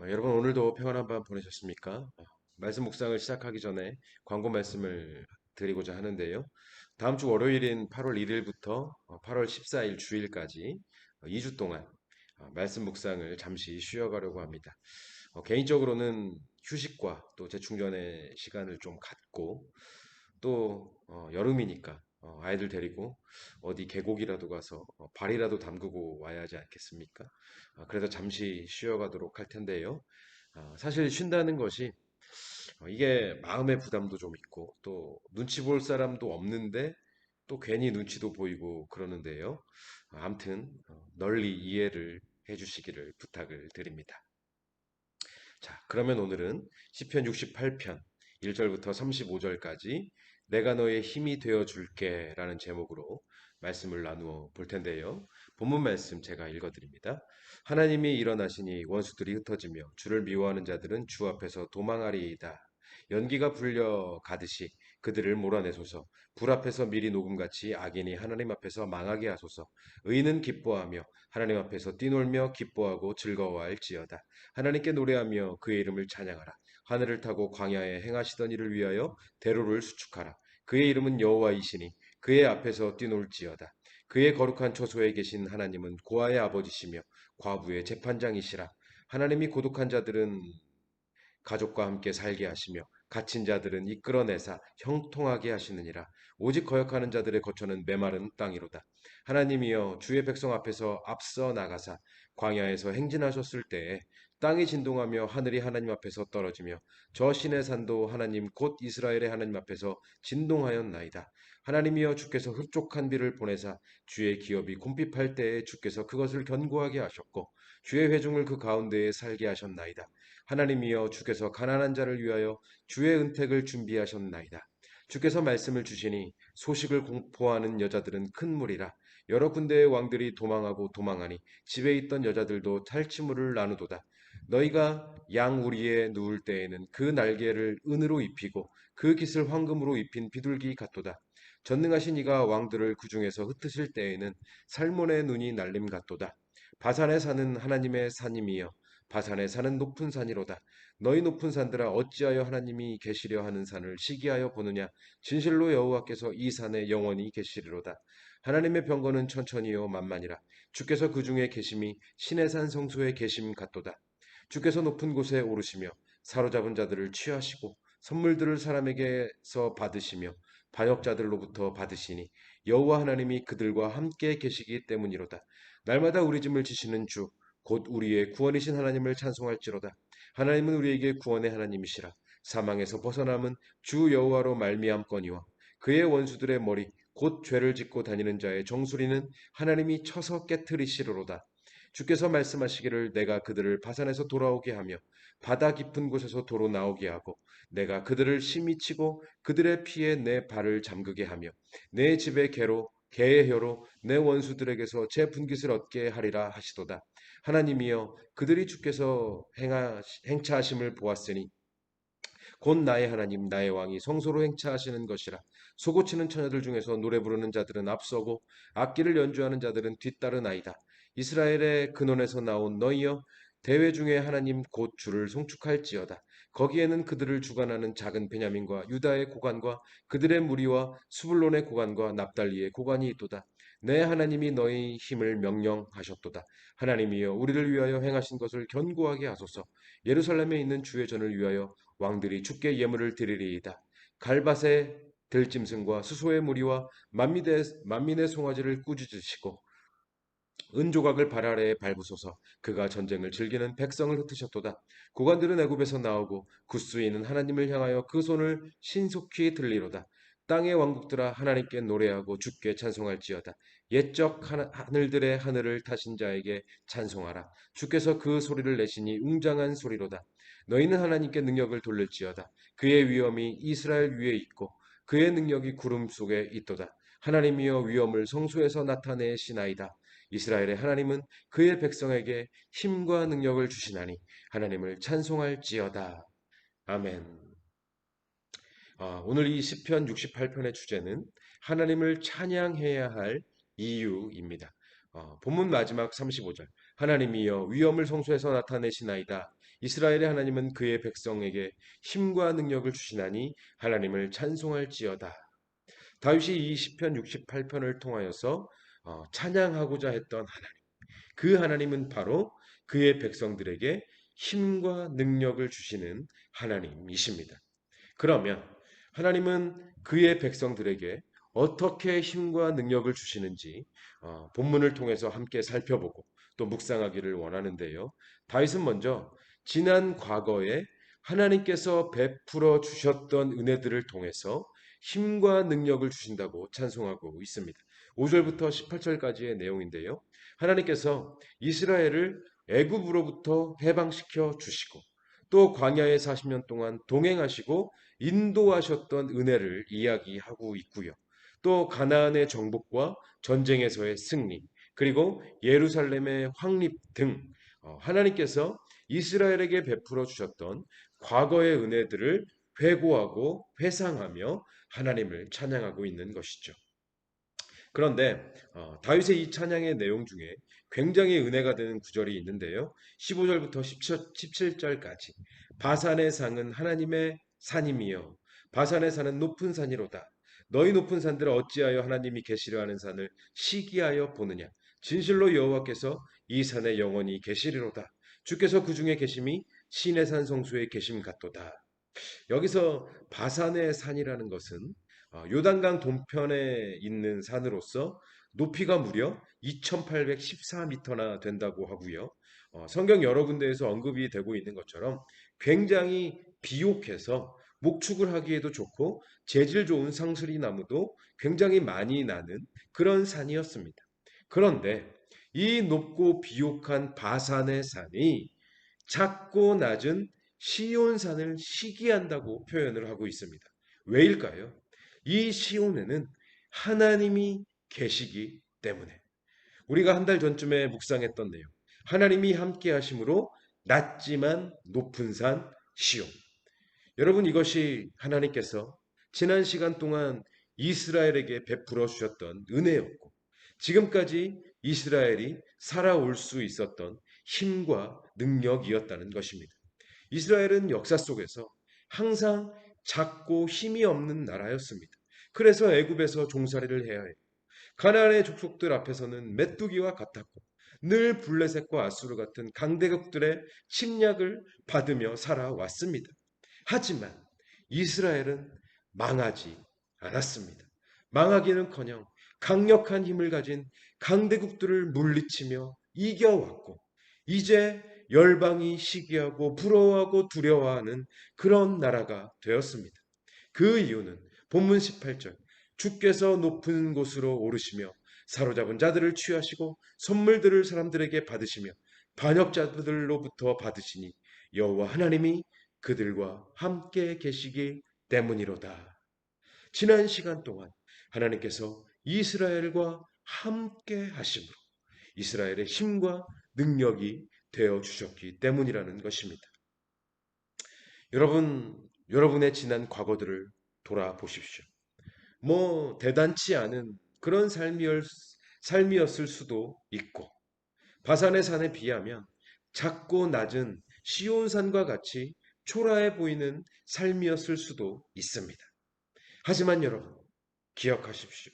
여러분 오늘도 평안한 밤 보내셨습니까? 말씀 묵상을 시작하기 전에 광고 말씀을 드리고자 하는데요. 다음 주 월요일인 8월 1일부터 8월 14일 주일까지 2주 동안 말씀 묵상을 잠시 쉬어가려고 합니다. 개인적으로는 휴식과 또 재충전의 시간을 좀 갖고 또 여름이니까 아이들 데리고 어디 계곡이라도 가서 발이라도 담그고 와야 하지 않겠습니까? 그래서 잠시 쉬어가도록 할 텐데요. 사실 쉰다는 것이 이게 마음의 부담도 좀 있고 또 눈치 볼 사람도 없는데 또 괜히 눈치도 보이고 그러는데요. 암튼 널리 이해를 해주시기를 부탁을 드립니다. 자, 그러면 오늘은 시편 68편 1절부터 35절까지 내가 너의 힘이 되어 줄게라는 제목으로 말씀을 나누어 볼 텐데요. 본문 말씀 제가 읽어 드립니다. 하나님이 일어나시니 원수들이 흩어지며 주를 미워하는 자들은 주 앞에서 도망하리이다. 연기가 불려 가듯이 그들을 몰아내소서. 불 앞에서 미리 녹음같이 악인이 하나님 앞에서 망하게 하소서. 의인은 기뻐하며 하나님 앞에서 뛰놀며 기뻐하고 즐거워할지어다. 하나님께 노래하며 그의 이름을 찬양하라. 하늘을 타고 광야에 행하시던 일을 위하여 대로를 수축하라. 그의 이름은 여호와이시니 그의 앞에서 뛰놀지어다. 그의 거룩한 처소에 계신 하나님은 고아의 아버지시며 과부의 재판장이시라. 하나님이 고독한 자들은 가족과 함께 살게 하시며 갇힌 자들은 이끌어내사 형통하게 하시느니라. 오직 거역하는 자들의 거처는 메마른 땅이로다. 하나님이여 주의 백성 앞에서 앞서 나가사 광야에서 행진하셨을 때에 땅이 진동하며 하늘이 하나님 앞에서 떨어지며 저 신의 산도 하나님 곧 이스라엘의 하나님 앞에서 진동하였나이다. 하나님이여 주께서 흡족한 비를 보내사 주의 기업이 곰핍할 때에 주께서 그것을 견고하게 하셨고 주의 회중을 그 가운데에 살게 하셨나이다. 하나님이여 주께서 가난한 자를 위하여 주의 은택을 준비하셨나이다. 주께서 말씀을 주시니 소식을 공포하는 여자들은 큰 무리라. 여러 군데의 왕들이 도망하고 도망하니 집에 있던 여자들도 탈취물을 나누도다. 너희가 양 우리에 누울 때에는 그 날개를 은으로 입히고 그 깃을 황금으로 입힌 비둘기 같도다. 전능하신 이가 왕들을 그 중에서 흩으실 때에는 살몬의 눈이 날림 같도다. 바산에 사는 하나님의 산임이여 바산에 사는 높은 산이로다. 너희 높은 산들아 어찌하여 하나님이 계시려 하는 산을 시기하여 보느냐. 진실로 여호와께서 이 산에 영원히 계시리로다. 하나님의 병거는 천천히요 만만이라. 주께서 그 중에 계심이 신의 산 성소에 계심 같도다. 주께서 높은 곳에 오르시며 사로잡은 자들을 취하시고 선물들을 사람에게서 받으시며 반역자들로부터 받으시니 여호와 하나님이 그들과 함께 계시기 때문이로다. 날마다 우리 짐을 지시는 주 곧 우리의 구원이신 하나님을 찬송할지로다. 하나님은 우리에게 구원의 하나님이시라. 사망에서 벗어남은 주 여호와로 말미암거니와 그의 원수들의 머리 곧 죄를 짓고 다니는 자의 정수리는 하나님이 쳐서 깨뜨리시리로다. 주께서 말씀하시기를 내가 그들을 바산에서 돌아오게 하며 바다 깊은 곳에서 도로 나오게 하고 내가 그들을 심히 치고 그들의 피에 내 발을 잠그게 하며 내 집의 개로 개의 혀로 내 원수들에게서 제 분깃을 얻게 하리라 하시도다. 하나님이여 그들이 주께서 행차하심을 보았으니 곧 나의 하나님 나의 왕이 성소로 행차하시는 것이라. 소고치는 처녀들 중에서 노래 부르는 자들은 앞서고 악기를 연주하는 자들은 뒤따르나이다. 이스라엘의 근원에서 나온 너희여 대회 중에 하나님 곧 주를 송축할지어다. 거기에는 그들을 주관하는 작은 베냐민과 유다의 고관과 그들의 무리와 수불론의 고관과 납달리의 고관이 있도다. 내 하나님이 너희 힘을 명령하셨도다. 하나님이여 우리를 위하여 행하신 것을 견고하게 하소서. 예루살렘에 있는 주의 전을 위하여 왕들이 주께 예물을 드리리이다. 갈밭의 들짐승과 수소의 무리와 만민의 송아지를 꾸짖으시고 은조각을 발 아래에 밟으소서. 그가 전쟁을 즐기는 백성을 흩으셨도다. 고관들은 애굽에서 나오고 굿수인은 하나님을 향하여 그 손을 신속히 들리로다. 땅의 왕국들아 하나님께 노래하고 주께 찬송할지어다. 옛적 하늘들의 하늘을 타신 자에게 찬송하라. 주께서 그 소리를 내시니 웅장한 소리로다. 너희는 하나님께 능력을 돌릴지어다. 그의 위엄이 이스라엘 위에 있고 그의 능력이 구름 속에 있도다. 하나님이여 위엄을 성소에서 나타내시나이다. 이스라엘의 하나님은 그의 백성에게 힘과 능력을 주시나니 하나님을 찬송할지어다. 아멘. 오늘 이 시편 68편의 주제는 하나님을 찬양해야 할 이유입니다. 본문 마지막 35절. 하나님이여 위엄을 성소에서 나타내시나이다. 이스라엘의 하나님은 그의 백성에게 힘과 능력을 주시나니 하나님을 찬송할지어다. 다윗이 이 시편 68편을 통하여서 찬양하고자 했던 하나님. 그 하나님은 바로 그의 백성들에게 힘과 능력을 주시는 하나님이십니다. 그러면 하나님은 그의 백성들에게 어떻게 힘과 능력을 주시는지 본문을 통해서 함께 살펴보고 또 묵상하기를 원하는데요. 다윗은 먼저 지난 과거에 하나님께서 베풀어 주셨던 은혜들을 통해서 힘과 능력을 주신다고 찬송하고 있습니다. 5절부터 18절까지의 내용인데요. 하나님께서 이스라엘을 애굽으로부터 해방시켜 주시고 또 광야에 40년 동안 동행하시고 인도하셨던 은혜를 이야기하고 있고요. 또 가나안의 정복과 전쟁에서의 승리, 그리고 예루살렘의 확립 등 하나님께서 이스라엘에게 베풀어 주셨던 과거의 은혜들을 회고하고 회상하며 하나님을 찬양하고 있는 것이죠. 그런데 다윗의 이 찬양의 내용 중에 굉장히 은혜가 되는 구절이 있는데요. 15절부터 17절까지 바산의 상은 하나님의 산임이요 바산의 산은 높은 산이로다. 너희 높은 산들을 어찌하여 하나님이 계시려 하는 산을 시기하여 보느냐. 진실로 여호와께서 이 산에 영원히 계시리로다. 주께서 그 중에 계심이 시내 산 성수에 계심 같도다. 여기서 바산의 산이라는 것은 요단강 동편에 있는 산으로서 높이가 무려 2814m나 된다고 하고요. 성경 여러 군데에서 언급이 되고 있는 것처럼 굉장히 비옥해서 목축을 하기에도 좋고 재질 좋은 상수리 나무도 굉장히 많이 나는 그런 산이었습니다. 그런데 이 높고 비옥한 바산의 산이 작고 낮은 시온산을 시기한다고 표현을 하고 있습니다. 왜일까요? 이 시온에는 하나님이 계시기 때문에. 우리가 한 달 전쯤에 묵상했던 내용. 하나님이 함께 하심으로 낮지만 높은 산 시온. 여러분, 이것이 하나님께서 지난 시간 동안 이스라엘에게 베풀어 주셨던 은혜였고 지금까지 이스라엘이 살아올 수 있었던 힘과 능력이었다는 것입니다. 이스라엘은 역사 속에서 항상 작고 힘이 없는 나라였습니다. 그래서 애굽에서 종살이를 해야 해요. 가나안의 족속들 앞에서는 메뚜기와 같았고 늘 블레셋과 아수르 같은 강대국들의 침략을 받으며 살아왔습니다. 하지만 이스라엘은 망하지 않았습니다. 망하기는커녕 강력한 힘을 가진 강대국들을 물리치며 이겨왔고 이제 열방이 시기하고 부러워하고 두려워하는 그런 나라가 되었습니다. 그 이유는 본문 18절 주께서 높은 곳으로 오르시며 사로잡은 자들을 취하시고 선물들을 사람들에게 받으시며 반역자들로부터 받으시니 여호와 하나님이 그들과 함께 계시기 때문이로다. 지난 시간 동안 하나님께서 이스라엘과 함께 하심으로 이스라엘의 힘과 능력이 되어 주셨기 때문이라는 것입니다. 여러분의 지난 과거들을 돌아보십시오. 대단치 않은 그런 삶이었을 수도 있고, 바산의 산에 비하면 작고 낮은 시온산과 같이 초라해 보이는 삶이었을 수도 있습니다. 하지만 여러분, 기억하십시오.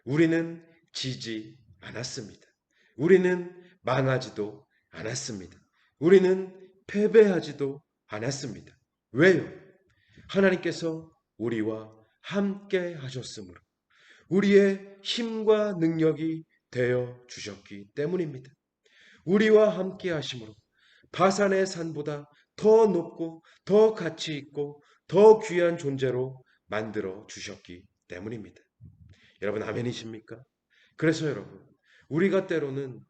우리는 지지 않았습니다. 우리는 망하지도 않았습니다. 우리는 패배하지도 않았습니다. 왜요? 하나님께서 우리와 함께 하셨으므로 우리의 힘과 능력이 되어 주셨기 때문입니다. 우리와 함께 하심으로 바산의 산보다 더 높고 더 가치 있고 더 귀한 존재로 만들어 주셨기 때문입니다. 여러분 아멘이십니까? 그래서 여러분 우리가 때로는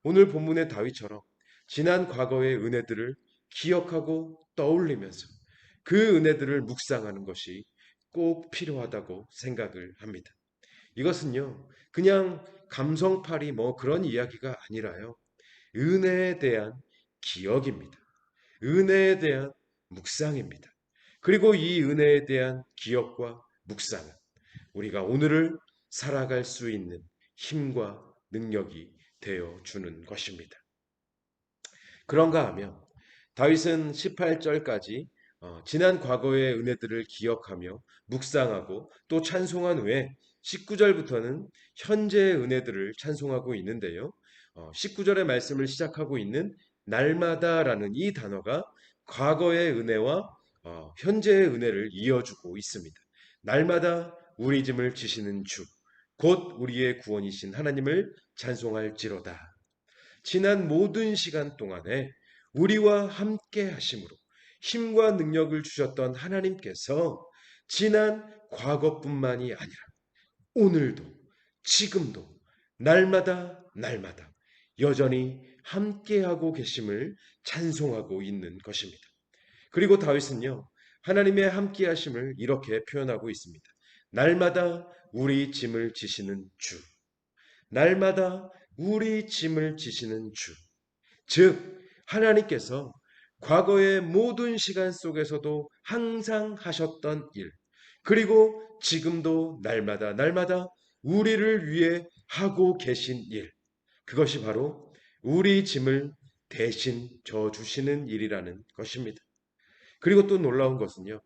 오늘 본문의 다윗처럼 지난 과거의 은혜들을 기억하고 떠올리면서 그 은혜들을 묵상하는 것이 꼭 필요하다고 생각을 합니다. 이것은요 그냥 감성팔이 그런 이야기가 아니라요 은혜에 대한 기억입니다. 은혜에 대한 묵상입니다. 그리고 이 은혜에 대한 기억과 묵상은 우리가 오늘을 살아갈 수 있는 힘과 능력이 되어 주는 것입니다. 그런가 하면 다윗은 18절까지 지난 과거의 은혜들을 기억하며 묵상하고 또 찬송한 후에 19절부터는 현재의 은혜들을 찬송하고 있는데요. 19절의 말씀을 시작하고 있는 날마다라는 이 단어가 과거의 은혜와 현재의 은혜를 이어주고 있습니다. 날마다 우리 짐을 지시는 주, 곧 우리의 구원이신 하나님을 찬송할지로다. 지난 모든 시간 동안에 우리와 함께 하심으로 힘과 능력을 주셨던 하나님께서 지난 과거뿐만이 아니라 오늘도 지금도 날마다 여전히 함께하고 계심을 찬송하고 있는 것입니다. 그리고 다윗은요, 하나님의 함께하심을 이렇게 표현하고 있습니다. 날마다 우리 짐을 지시는 주. 날마다 우리 짐을 지시는 주. 즉, 하나님께서 과거의 모든 시간 속에서도 항상 하셨던 일, 그리고 지금도 날마다 우리를 위해 하고 계신 일, 그것이 바로 우리 짐을 대신 져주시는 일이라는 것입니다. 그리고 또 놀라운 것은요,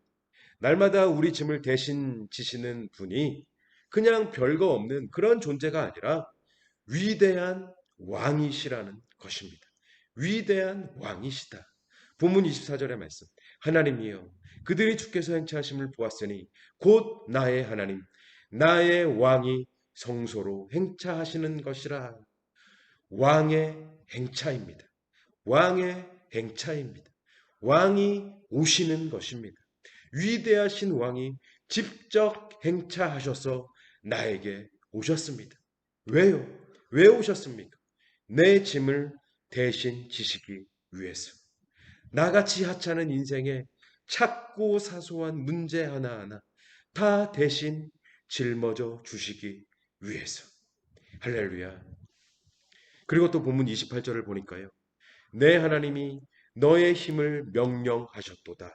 날마다 우리 짐을 대신 지시는 분이 그냥 별거 없는 그런 존재가 아니라 위대한 왕이시라는 것입니다. 위대한 왕이시다. 본문 24절의 말씀. 하나님이여 그들이 주께서 행차하심을 보았으니 곧 나의 하나님 나의 왕이 성소로 행차하시는 것이라. 왕의 행차입니다. 왕의 행차입니다. 왕이 오시는 것입니다. 위대하신 왕이 직접 행차하셔서 나에게 오셨습니다. 왜요? 왜 오셨습니까? 내 짐을 대신 지시기 위해서. 나같이 하찮은 인생에 작고 사소한 문제 하나하나 다 대신 짊어져 주시기 위해서. 할렐루야. 그리고 또 본문 28절을 보니까요. 내 하나님이 너의 힘을 명령하셨도다.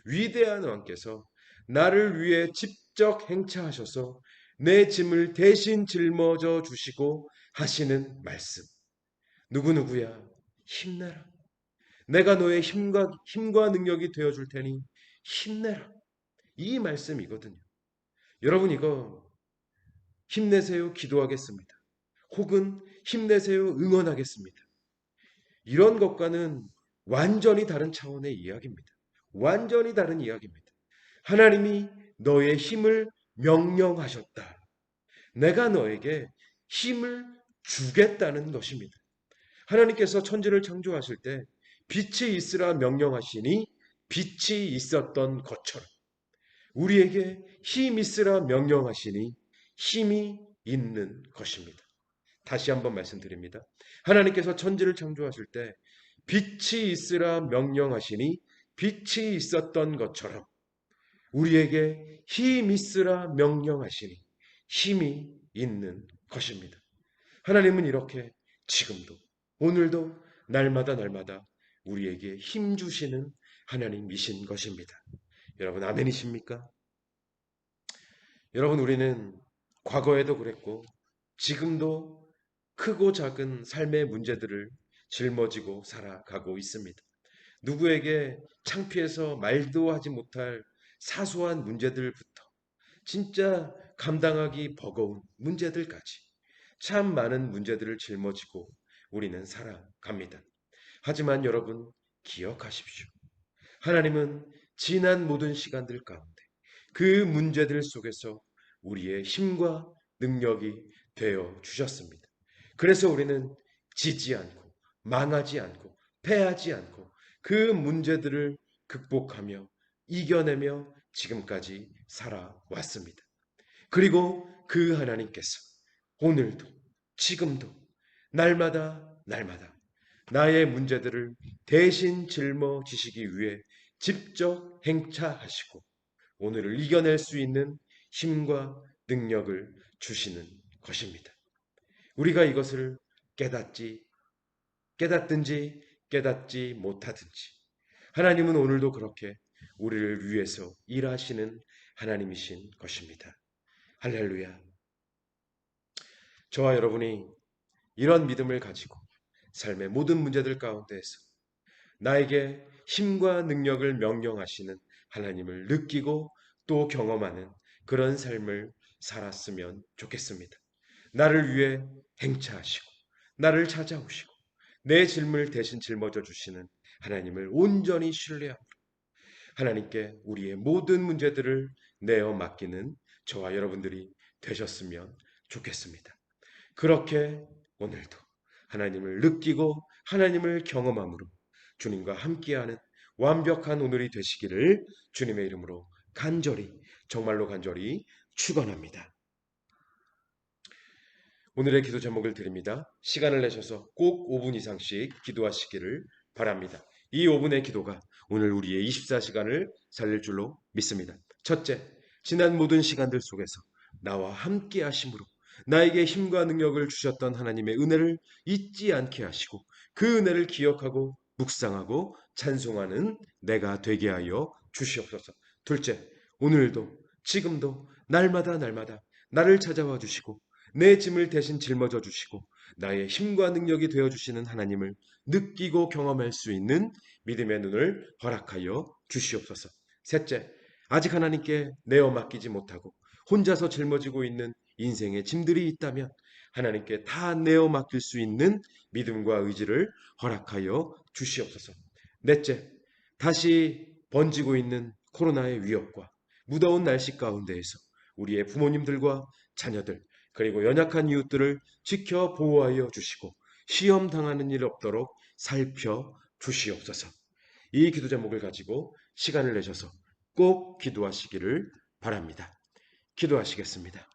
위대한 왕께서 나를 위해 직접 행차하셔서 내 짐을 대신 짊어져 주시고 하시는 말씀. 누구누구야 힘내라. 내가 너의 힘과 능력이 되어줄 테니 힘내라. 이 말씀이거든요. 여러분 이거 힘내세요 기도하겠습니다. 혹은 힘내세요 응원하겠습니다. 이런 것과는 완전히 다른 차원의 이야기입니다. 완전히 다른 이야기입니다. 하나님이 너의 힘을 명령하셨다. 내가 너에게 힘을 주겠다는 것입니다. 하나님께서 천지를 창조하실 때 빛이 있으라 명령하시니 빛이 있었던 것처럼 우리에게 힘 있으라 명령하시니 힘이 있는 것입니다. 다시 한번 말씀드립니다. 하나님께서 천지를 창조하실 때 빛이 있으라 명령하시니 빛이 있었던 것처럼 우리에게 힘 있으라 명령하시니 힘이 있는 것입니다. 하나님은 이렇게 지금도 오늘도 날마다 우리에게 힘 주시는 하나님이신 것입니다. 여러분 아멘이십니까? 여러분 우리는 과거에도 그랬고 지금도 크고 작은 삶의 문제들을 짊어지고 살아가고 있습니다. 누구에게 창피해서 말도 하지 못할 사소한 문제들부터 진짜 감당하기 버거운 문제들까지 참 많은 문제들을 짊어지고 우리는 살아갑니다. 하지만 여러분 기억하십시오. 하나님은 지난 모든 시간들 가운데 그 문제들 속에서 우리의 힘과 능력이 되어 주셨습니다. 그래서 우리는 지지 않고 망하지 않고 패하지 않고 그 문제들을 극복하며 이겨내며 지금까지 살아왔습니다. 그리고 그 하나님께서 오늘도 지금도 날마다 나의 문제들을 대신 짊어지시기 위해 직접 행차하시고 오늘을 이겨낼 수 있는 힘과 능력을 주시는 것입니다. 우리가 이것을 깨닫든지 깨닫지 못하든지 하나님은 오늘도 그렇게 우리를 위해서 일하시는 하나님이신 것입니다. 할렐루야. 저와 여러분이 이런 믿음을 가지고 삶의 모든 문제들 가운데에서 나에게 힘과 능력을 명령하시는 하나님을 느끼고 또 경험하는 그런 삶을 살았으면 좋겠습니다. 나를 위해 행차하시고 나를 찾아오시고 내 짐을 대신 짊어져 주시는 하나님을 온전히 신뢰하고 하나님께 우리의 모든 문제들을 내어 맡기는 저와 여러분들이 되셨으면 좋겠습니다. 그렇게 오늘도 하나님을 느끼고 하나님을 경험함으로 주님과 함께하는 완벽한 오늘이 되시기를 주님의 이름으로 간절히 정말로 간절히 축원합니다. 오늘의 기도 제목을 드립니다. 시간을 내셔서 꼭 5분 이상씩 기도하시기를 바랍니다. 이 5분의 기도가 오늘 우리의 24시간을 살릴 줄로 믿습니다. 첫째, 지난 모든 시간들 속에서 나와 함께 하심으로 나에게 힘과 능력을 주셨던 하나님의 은혜를 잊지 않게 하시고 그 은혜를 기억하고 묵상하고 찬송하는 내가 되게 하여 주시옵소서. 둘째, 오늘도 지금도 날마다 나를 찾아와 주시고 내 짐을 대신 짊어져 주시고 나의 힘과 능력이 되어 주시는 하나님을 느끼고 경험할 수 있는 믿음의 눈을 허락하여 주시옵소서. 셋째, 아직 하나님께 내어 맡기지 못하고 혼자서 짊어지고 있는 인생의 짐들이 있다면 하나님께 다 내어 맡길 수 있는 믿음과 의지를 허락하여 주시옵소서. 넷째, 다시 번지고 있는 코로나의 위협과 무더운 날씨 가운데에서 우리의 부모님들과 자녀들 그리고 연약한 이웃들을 지켜 보호하여 주시고 시험 당하는 일 없도록 살펴 주시옵소서. 이 기도 제목을 가지고 시간을 내셔서 꼭 기도하시기를 바랍니다. 기도하시겠습니다.